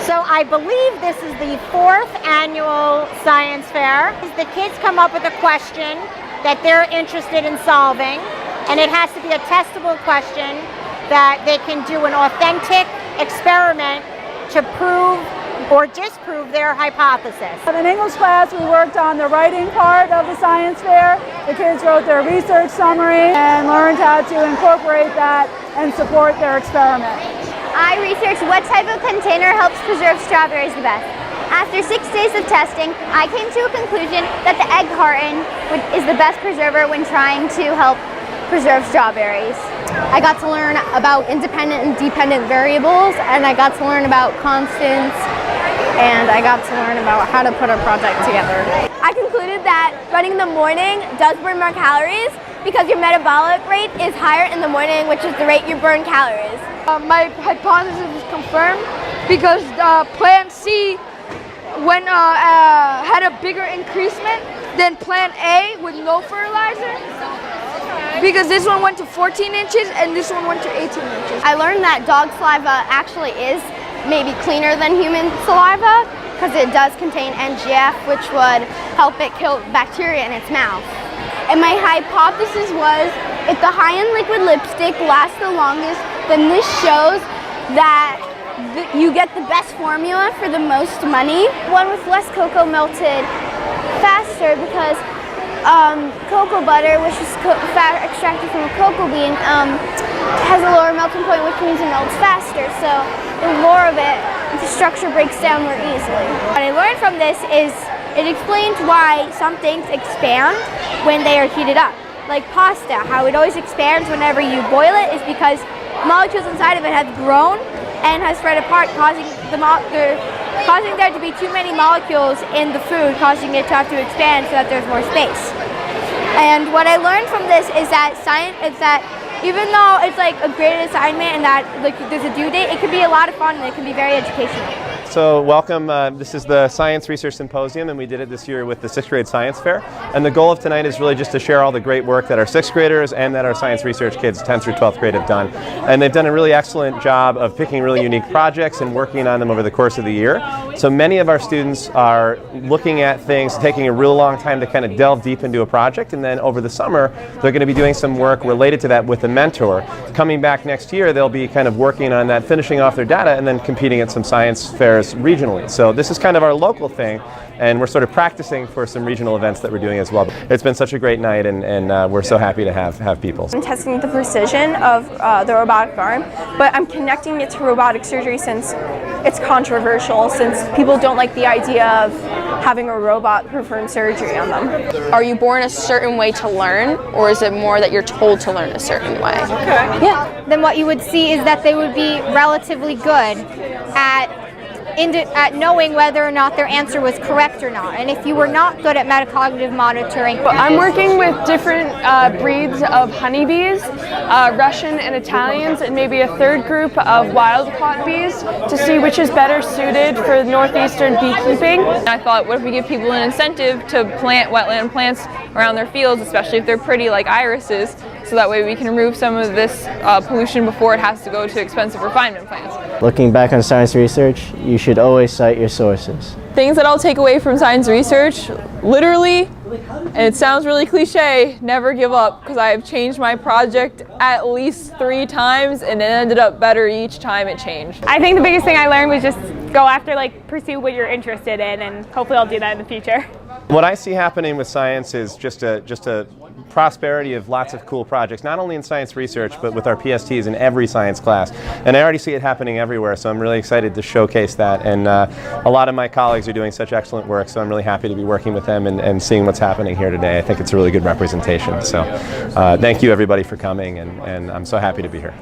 So I believe this is the 4th annual science fair. The kids come up with a question that they're interested in solving, and it has to be a testable question that they can do an authentic experiment to prove or disprove their hypothesis. In English class, we worked on the writing part of the science fair. The kids wrote their research summary and learned how to incorporate that and support their experiment. I researched what type of container helps preserve strawberries the best. After 6 days of testing, I came to a conclusion that the egg carton is the best preserver when trying to help preserve strawberries. I got to learn about independent and dependent variables, and I got to learn about constants, and I got to learn about how to put a project together. I concluded that running in the morning does burn more calories because your metabolic rate is higher in the morning, which is the rate you burn calories. My hypothesis is confirmed because Plan C had a bigger increasement than Plan A with no fertilizer. Because this one went to 14 inches and this one went to 18 inches. I learned that dog saliva actually is maybe cleaner than human saliva because it does contain NGF, which would help it kill bacteria in its mouth. And my hypothesis was if the high-end liquid lipstick lasts the longest, then this shows that you get the best formula for the most money. One with less cocoa melted faster because cocoa butter, which is fat extracted from a cocoa bean, has a lower melting point, which means it melts faster. So the more of it, the structure breaks down more easily. What I learned from this is it explains why some things expand when they are heated up. Like pasta, how it always expands whenever you boil it is because molecules inside of it have grown and has spread apart, causing there to be too many molecules in the food, causing it to have to expand so that there's more space. And what I learned from this is that even though it's like a graded assignment and that like there's a due date, it can be a lot of fun and it can be very educational. So welcome, this is the Science Research Symposium, and we did it this year with the 6th grade science fair. And the goal of tonight is really just to share all the great work that our 6th graders and that our science research kids 10th through 12th grade have done. And they've done a really excellent job of picking really unique projects and working on them over the course of the year. So many of our students are looking at things, taking a real long time to kind of delve deep into a project, and then over the summer they're going to be doing some work related to that with a mentor. Coming back next year, they'll be kind of working on that, finishing off their data, and then competing at some science fairs regionally. So this is kind of our local thing, and we're sort of practicing for some regional events that we're doing as well. It's been such a great night, and we're so happy to have people. I'm testing the precision of the robotic arm, but I'm connecting it to robotic surgery since it's controversial, since people don't like the idea of having a robot perform surgery on them. Are you born a certain way to learn, or is it more that you're told to learn a certain way? Okay. Yeah. Then what you would see is that they would be relatively good at knowing whether or not their answer was correct or not. And if you were not good at metacognitive monitoring. I'm working with different breeds of honeybees, Russian and Italians, and maybe a third group of wild-caught bees to see which is better suited for northeastern beekeeping. I thought, what if we give people an incentive to plant wetland plants around their fields, especially if they're pretty like irises, so that way we can remove some of this pollution before it has to go to expensive refinement plants. Looking back on science research, you should always cite your sources. Things that I'll take away from science research, literally, and it sounds really cliche, never give up, because I have changed my project at least 3 times and it ended up better each time it changed. I think the biggest thing I learned was just go after, pursue what you're interested in, and hopefully I'll do that in the future. What I see happening with science is just a prosperity of lots of cool projects, not only in science research, but with our PSTs in every science class. And I already see it happening everywhere, so I'm really excited to showcase that. And a lot of my colleagues are doing such excellent work, so I'm really happy to be working with them and seeing what's happening here today. I think it's a really good representation. So thank you everybody for coming, and I'm so happy to be here.